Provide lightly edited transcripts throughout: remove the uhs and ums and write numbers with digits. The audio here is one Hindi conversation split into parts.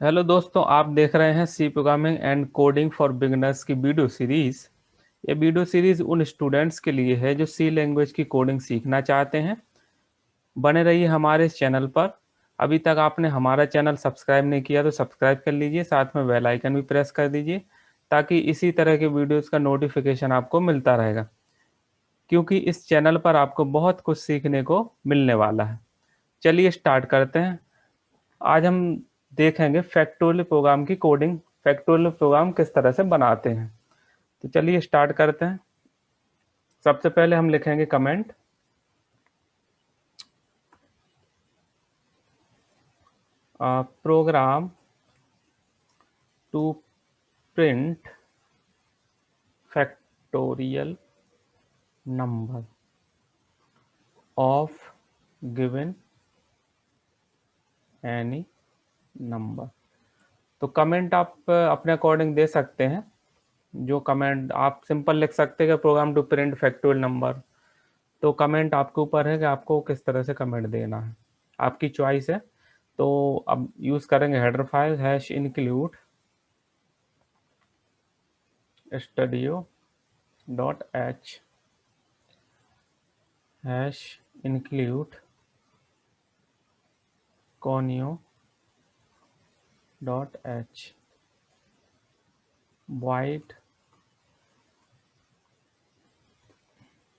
हेलो दोस्तों, आप देख रहे हैं C programming and coding for beginners की वीडियो सीरीज। ये वीडियो सीरीज उन स्टूडेंट्स के लिए है जो सी लैंग्वेज की कोडिंग सीखना चाहते हैं। बने रहिए हमारे इस चैनल पर। अभी तक आपने हमारा चैनल सब्सक्राइब नहीं किया तो सब्सक्राइब कर लीजिए, साथ में बेल आइकन भी प्रेस कर दीजिए ताकि इसी तरह के वीडियोस का नोटिफिकेशन आपको मिलता रहेगा, क्योंकि इस चैनल पर आपको बहुत कुछ सीखने को मिलने वाला है। चलिए स्टार्ट करते हैं। आज हम देखेंगे फैक्टोरियल प्रोग्राम की कोडिंग, फैक्टोरियल प्रोग्राम किस तरह से बनाते हैं। तो चलिए स्टार्ट करते हैं। सबसे पहले हम लिखेंगे comment program to print factorial number of given any number. तो कमेंट आप अपने अकॉर्डिंग दे सकते हैं। जो कमेंट आप सिंपल लिख सकते हैं कि program to print factorial number. तो कमेंट आपके ऊपर है कि आपको किस तरह से कमेंट देना है, आपकी चॉइस है। तो अब यूज़ करेंगे header file hash include studio dot H hash include conio dot H void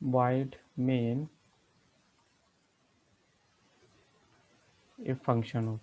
void main if function हो।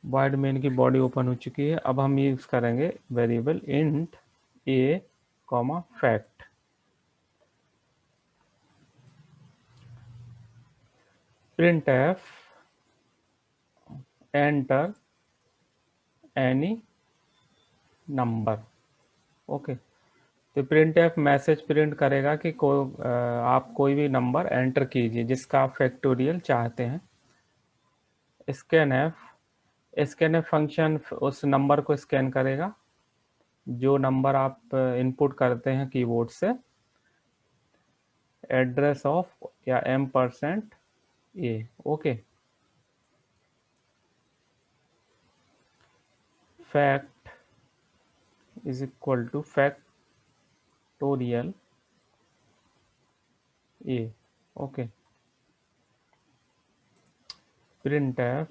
void main की बॉडी ओपन हो चुकी है। अब हम यूज़ करेंगे variable int A comma fact. Print F enter any number. Okay. तो प्रिंट एफ मैसेज प्रिंट करेगा कि आप कोई भी नंबर एंटर कीजिए जिसका आप फैक्टोरियल चाहते हैं। स्कैन एफ फंक्शन उस नंबर को स्कैन करेगा जो नंबर आप इनपुट करते हैं कीबोर्ड से। एड्रेस ऑफ या M% A. Okay. Fact is equal to factorial A. Okay. Print F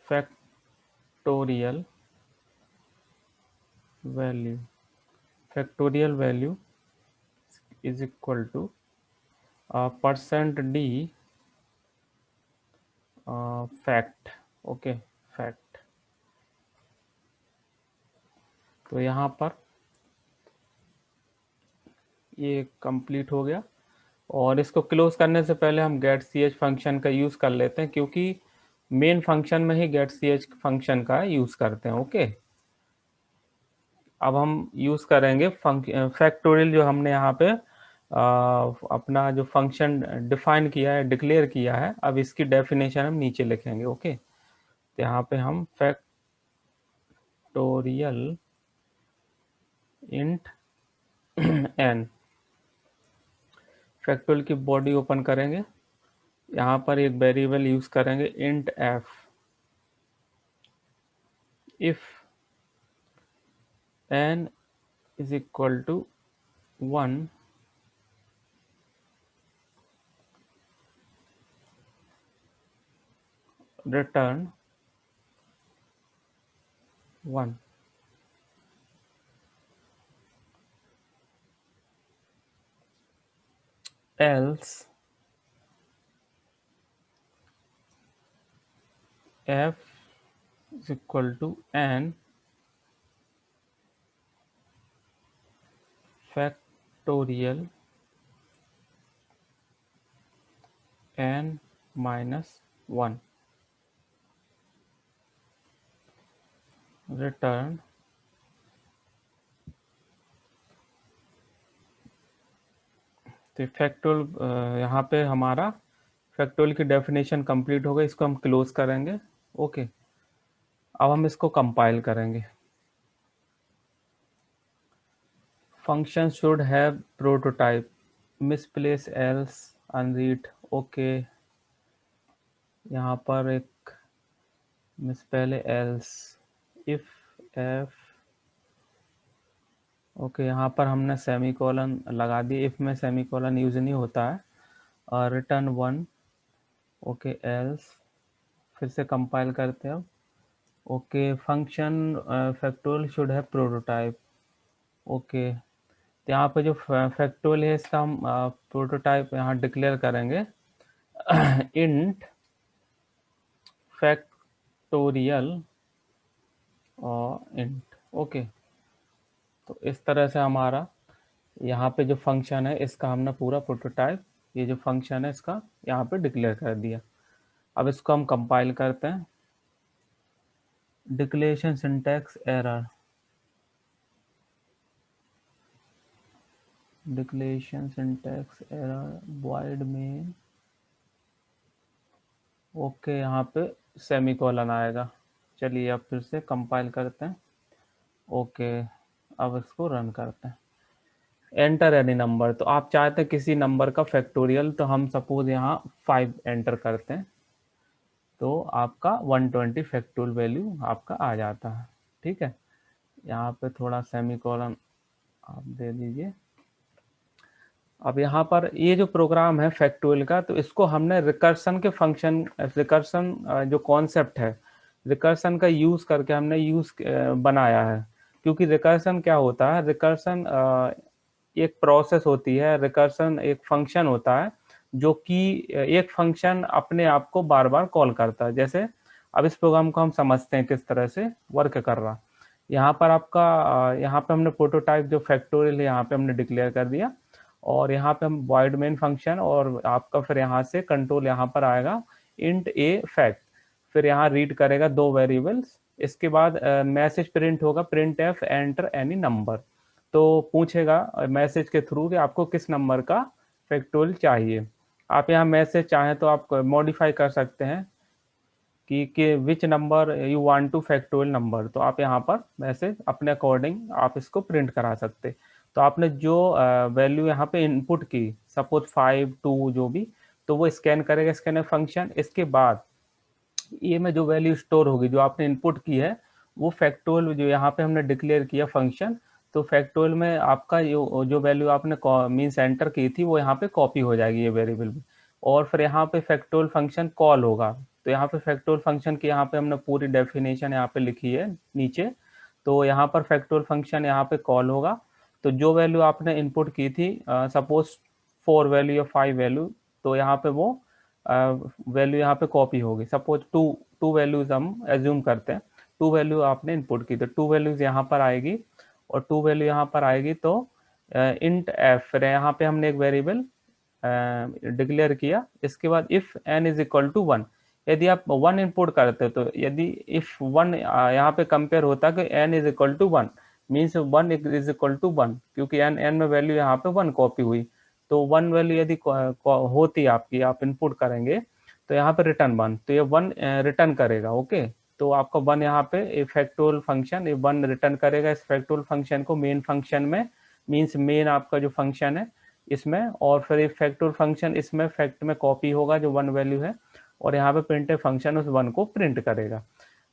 factorial value factorial value is equal to %d fact. Okay. Fact. तो यहाँ पर ये कंप्लीट हो गया। और इसको क्लोज करने से पहले हम गेट सी एच फंक्शन का यूज़ कर लेते हैं, क्योंकि मेन फंक्शन में ही गेट सी एच फंक्शन का यूज़ करते हैं। ओके। अब हम यूज़ करेंगे फैक्टोरियल जो हमने यहाँ पे अपना जो फंक्शन डिफाइन किया है, डिक्लेयर किया है, अब इसकी डेफिनेशन हम नीचे लिखेंगे। ओके। तो यहाँ पे हम फैक्टोरियल इंट एन, फैक्टोरियल की बॉडी ओपन करेंगे। यहाँ पर एक वेरिएबल यूज़ करेंगे int F. If n is equal to 1, return 1, else f is equal to n factorial n minus 1, return तो फैक्टोरियल यहाँ पे हमारा फैक्टोरियल की डेफिनेशन कंप्लीट हो गई। इसको हम क्लोज करेंगे। ओके। अब हम इसको कंपाइल करेंगे। Function should have prototype, misplace else, unread. Okay. यहाँ पर एक मिस पहले एल्स इफ एफ, ओके, यहाँ पर हमने सेमीकोलन लगा दी। इफ में सेमीकोलन यूज नहीं होता है। और रिटर्न 1, ओके, एल्स, फिर से कंपाइल करते हैं अब। ओके, फंक्शन फैक्टोरियल शुड है प्रोटोटाइप। ओके, तो यहाँ पे जो फैक्टोरियल है इसका हम प्रोटोटाइप यहाँ डिक्लेयर करेंगे इंट फैक्टोरियल और इंट। ओके, तो इस तरह से हमारा यहाँ पे जो फंक्शन है इसका हमने पूरा प्रोटोटाइप, ये जो फंक्शन है इसका यहाँ पे डिक्लेयर कर दिया। अब इसको हम कंपाइल करते हैं। Declaration syntax error, declaration syntax error void में, ओके, यहाँ पे सेमीकोलन आएगा। चलिए अब फिर से कंपाइल करते हैं। ओके, अब इसको रन करते हैं। एंटर एनी नंबर, तो आप चाहते हैं किसी नंबर का फैक्टोरियल, तो हम सपोज यहाँ 5 एंटर करते हैं तो आपका 120 फैक्टोरियल वैल्यू आपका आ जाता है। ठीक है, यहाँ पे थोड़ा सेमीकोलन आप दे दीजिए। अब यहाँ पर ये जो प्रोग्राम है फैक्टोरियल का, तो इसको हमने रिकर्सन के फंक्शन, रिकर्सन जो कॉन्सेप्ट है, रिकर्सन का यूज करके हमने बनाया है। क्योंकि रिकर्सन क्या होता है, रिकर्सन एक प्रोसेस होती है, रिकर्सन एक फंक्शन होता है जो कि एक फंक्शन अपने आप को बार बार कॉल करता है। जैसे अब इस प्रोग्राम को हम समझते हैं किस तरह से वर्क कर रहा। यहाँ पर आपका यहाँ पे हमने प्रोटोटाइप जो फैक्टोरियल है यहाँ पे हमने डिक्लेयर कर दिया, और यहाँ पे हम void मेन फंक्शन, और आपका फिर यहाँ से कंट्रोल यहाँ पर आएगा इंट ए फैक्ट, फिर यहाँ रीड करेगा 2 वेरिएबल्स। इसके बाद मैसेज प्रिंट होगा, print F enter any number, तो पूछेगा मैसेज के थ्रू कि आपको किस नंबर का फैक्टोरियल चाहिए। आप यहाँ मैसेज चाहें तो आप मॉडिफाई कर सकते हैं कि which number you want two factorial number, तो आप यहाँ पर मैसेज अपने अकॉर्डिंग आप इसको प्रिंट करा सकते। तो आपने जो वैल्यू यहाँ पे इनपुट की, सपोज 5 2 जो भी, तो वो स्कैन करेगा स्कैनर फंक्शन। इसके बाद ये में जो वैल्यू स्टोर होगी जो आपने इनपुट की है, वो फैक्टोरियल जो यहाँ पे हमने डिक्लेयर किया फंक्शन, तो फैक्टोरियल में आपका जो वैल्यू आपने मीन्स एंटर की थी वो यहाँ पे कॉपी हो जाएगी ये वेरिएबल में, और फिर यहाँ पे फैक्टोरियल फंक्शन कॉल होगा। तो यहाँ पे फैक्टोरियल फंक्शन की यहाँ पे हमने पूरी डेफिनेशन यहाँ पे लिखी है नीचे। तो यहाँ पर फैक्टोरियल फंक्शन यहाँ पे कॉल होगा, तो जो वैल्यू आपने इनपुट की थी, सपोज 4 वैल्यू या 5 वैल्यू, तो यहाँ पे वो वैल्यू यहाँ पे कॉपी होगी। सपोज टू वैल्यूज हम एज्यूम करते हैं, 2 वैल्यू आपने इनपुट की, तो 2 वैल्यूज यहाँ पर आएगी और 2 वैल्यू यहाँ पर आएगी। तो इंट एफ, फिर यहाँ पे हमने एक वेरिएबल डिक्लेयर किया। इसके बाद if n is equal to 1, यदि आप 1 इनपुट करते तो यदि इफ 1 यहाँ पे कंपेयर होता कि n is equal to 1, means 1 is equal to 1, क्योंकि n में वैल्यू यहाँ पे 1 कॉपी हुई, तो 1 वैल्यू यदि होती आपकी, आप इनपुट करेंगे तो यहाँ पे रिटर्न 1, तो ये 1 रिटर्न करेगा। ओके, तो आपका 1 यहाँ पे फैक्टोरियल फंक्शन 1 रिटर्न करेगा। इस फैक्टोरियल फंक्शन को मेन फंक्शन में, मीन्स मेन आपका जो फंक्शन है इसमें, और फिर एक फैक्टोरियल फंक्शन इसमें फैक्ट में कॉपी होगा जो 1 वैल्यू है, और यहाँ पे प्रिंट फंक्शन उस 1 को प्रिंट करेगा।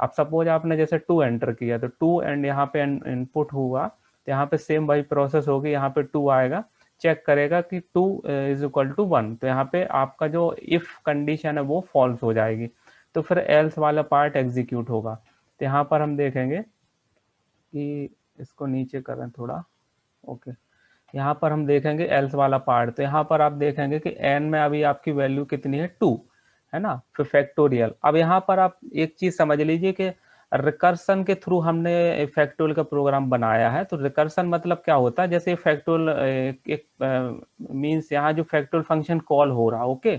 अब सपोज आपने जैसे 2 एंटर किया, तो 2 एंड यहाँ पे इनपुट हुआ, तो यहाँ पे सेम वही प्रोसेस होगी, यहाँ पे 2 आएगा, चेक करेगा कि 2 इज इक्वल टू 1, तो यहाँ पे आपका जो इफ कंडीशन है वो फॉल्स हो जाएगी, तो फिर एल्स वाला पार्ट एग्जीक्यूट होगा। तो यहाँ पर हम देखेंगे कि इसको नीचे करें थोड़ा। ओके, यहाँ पर हम देखेंगे एल्स वाला पार्ट, तो यहाँ पर आप देखेंगे कि n में अभी आपकी वैल्यू कितनी है, 2 है ना, फिर फैक्टोरियल। अब यहाँ पर आप एक चीज समझ लीजिए कि रिकर्सन के थ्रू हमने फैक्टोरियल का प्रोग्राम बनाया है। तो रिकर्सन मतलब क्या होता है, जैसे फैक्टोरियल एक मीन्स यहाँ जो फैक्टोरियल फंक्शन कॉल हो रहा, ओके,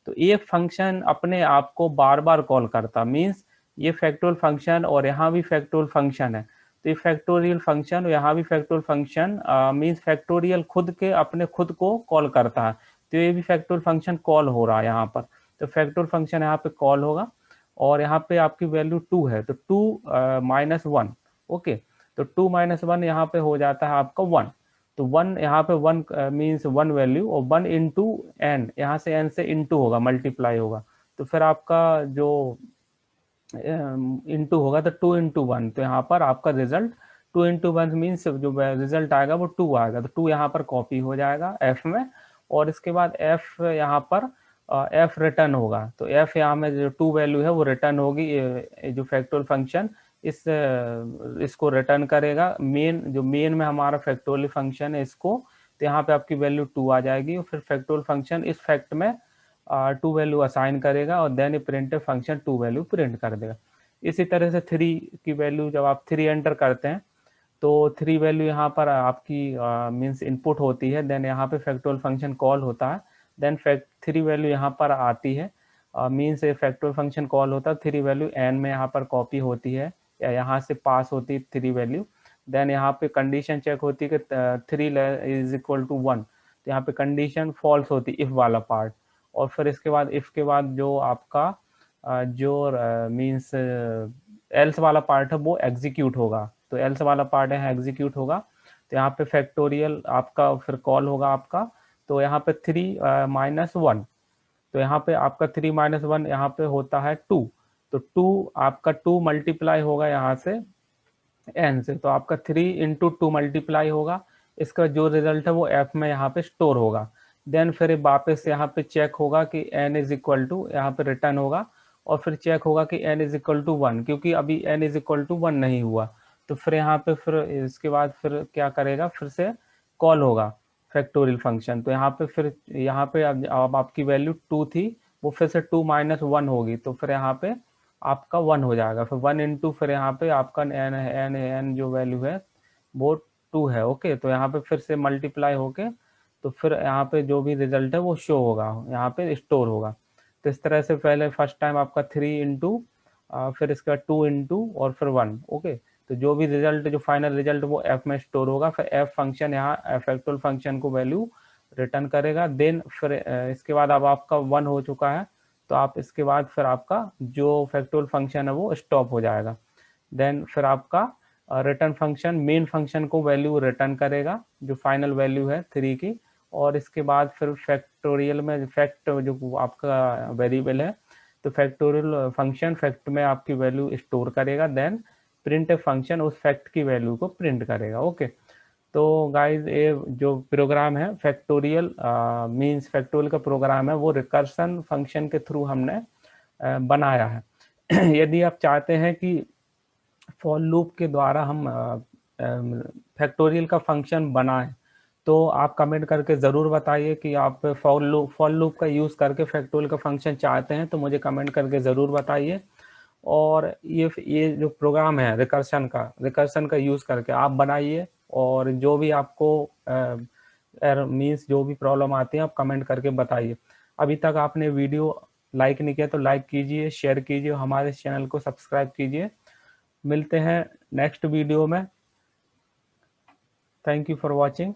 तो ये फंक्शन अपने आप को बार बार कॉल करता, मीन्स ये फैक्टोरियल फंक्शन और यहाँ भी फैक्टोरियल फंक्शन है, तो ये फैक्टोरियल फंक्शन, यहाँ भी फैक्टोरियल फंक्शन, मीन्स फैक्टोरियल खुद के अपने खुद को कॉल करता है, तो ये भी फैक्टोरियल फंक्शन कॉल हो रहा है यहाँ पर। तो फैक्टोरियल फंक्शन यहाँ पे कॉल होगा, और यहाँ पे आपकी वैल्यू 2 है, तो 2 माइनस 1, ओके, तो 2 माइनस 1 यहाँ पे हो जाता है आपका 1, तो 1 यहाँ पे 1 मीन्स 1 वैल्यू, और 1 इंटू एन, यहाँ से एन से इंटू होगा, मल्टीप्लाई होगा, तो फिर आपका जो इंटू होगा तो 2 into 1, तो यहाँ पर आपका रिजल्ट 2 into 1 मीन्स जो रिजल्ट आएगा वो 2 आएगा, तो 2 यहाँ पर कॉपी हो जाएगा एफ में, और इसके बाद एफ यहाँ पर एफ रिटर्न होगा, तो एफ यहाँ में जो 2 वैल्यू है वो रिटर्न होगी, जो फैक्टोरियल फंक्शन इसको रिटर्न करेगा, जो मेन में हमारा फैक्टोरियल फंक्शन है इसको, तो यहाँ पे आपकी वैल्यू 2 आ जाएगी, और फिर फैक्टोरियल फंक्शन इस फैक्ट में 2 वैल्यू असाइन करेगा, और then print function 2 value print कर देगा। इसी तरह से 3 की वैल्यू जब आप 3 एंटर करते हैं तो 3 वैल्यू यहाँ पर आपकी मीन्स इनपुट होती है, देन यहाँ पे फैक्टोरियल फंक्शन कॉल होता है, देन 3 वैल्यू यहाँ पर आती है, मीन्स फैक्टोरियल फंक्शन कॉल होता है, 3 वैल्यू एन में यहाँ पर कॉपी होती है, या यहाँ से पास होती है 3 वैल्यू, देन यहाँ पे कंडीशन चेक होती है कि 3 इज इक्वल टू 1, तो यहाँ पे कंडीशन फॉल्स होती है इफ वाला पार्ट, और फिर इसके बाद इफ के बाद जो आपका जो मीन्स एल्स वाला पार्ट है वो एग्जीक्यूट होगा, तो एल्स वाला पार्ट है एग्जीक्यूट होगा, तो यहाँ पे फैक्टोरियल आपका फिर कॉल होगा आपका, तो यहाँ पे 3 माइनस 1, तो यहाँ पे आपका 3 माइनस 1 यहाँ पे होता है 2, तो 2 आपका 2 मल्टीप्लाई होगा यहाँ से एन से, तो आपका 3 इंटू 2 मल्टीप्लाई होगा, इसका जो रिजल्ट है वो एफ में यहाँ पे स्टोर होगा, देन फिर वापस यहाँ पे चेक होगा कि एन इज इक्वल टू, यहाँ पे रिटर्न होगा, और फिर चेक होगा कि एन इज इक्वल टू 1, क्योंकि अभी एन इज इक्वल टू 1 नहीं हुआ, तो फिर यहाँ पे फिर इसके बाद फिर क्या करेगा, फिर से कॉल होगा फैक्टोरियल फंक्शन, तो यहाँ पे फिर यहाँ पे अब आपकी वैल्यू 2 थी, वो फिर से 2 माइनस 1 होगी, तो फिर यहाँ पे आपका 1 हो जाएगा, फिर 1 इंटू फिर यहाँ पे आपका एन एन एन जो वैल्यू है वो 2 है, ओके, तो यहाँ पे फिर से मल्टीप्लाई होके, तो फिर यहाँ पे जो भी रिजल्ट है वो शो होगा, यहाँ पे स्टोर होगा, तो इस तरह से पहले फर्स्ट टाइम आपका 3 इंटू फिर इसका 2 इंटू और फिर 1, ओके, तो जो भी रिजल्ट जो फाइनल रिजल्ट वो एफ में स्टोर होगा, फिर एफ फंक्शन यहाँ फैक्टोरियल फंक्शन को वैल्यू रिटर्न करेगा, देन फिर इसके बाद अब आपका 1 हो चुका है, तो आप इसके बाद फिर आपका जो फैक्टोरियल फंक्शन है वो स्टॉप हो जाएगा, देन फिर आपका रिटर्न फंक्शन मेन फंक्शन को वैल्यू रिटर्न करेगा जो फाइनल वैल्यू है 3 की, और इसके बाद फिर फैक्टोरियल में फैक्ट जो आपका वेरिएबल है, तो फैक्टोरियल फंक्शन फैक्ट में आपकी वैल्यू स्टोर करेगा, देन प्रिंट फंक्शन उस फैक्ट की वैल्यू को प्रिंट करेगा, ओके। तो गाइस ये जो प्रोग्राम है फैक्टोरियल मींस फैक्टोरियल का प्रोग्राम है वो रिकर्सन फंक्शन के थ्रू हमने बनाया है। यदि आप चाहते हैं कि फॉर लूप के द्वारा हम फैक्टोरियल का फंक्शन बनाएं, तो आप कमेंट करके ज़रूर बताइए कि आप फॉर लूप का यूज़ करके फैक्टोरियल का फंक्शन चाहते हैं, तो मुझे कमेंट करके ज़रूर बताइए। और ये जो प्रोग्राम है रिकर्सन का यूज़ करके आप बनाइए, और जो भी आपको मीन्स जो भी प्रॉब्लम आती है आप कमेंट करके बताइए। अभी तक आपने वीडियो लाइक नहीं किया तो लाइक कीजिए, शेयर कीजिए, हमारे चैनल को सब्सक्राइब कीजिए। मिलते हैं नेक्स्ट वीडियो में। Thank you for watching.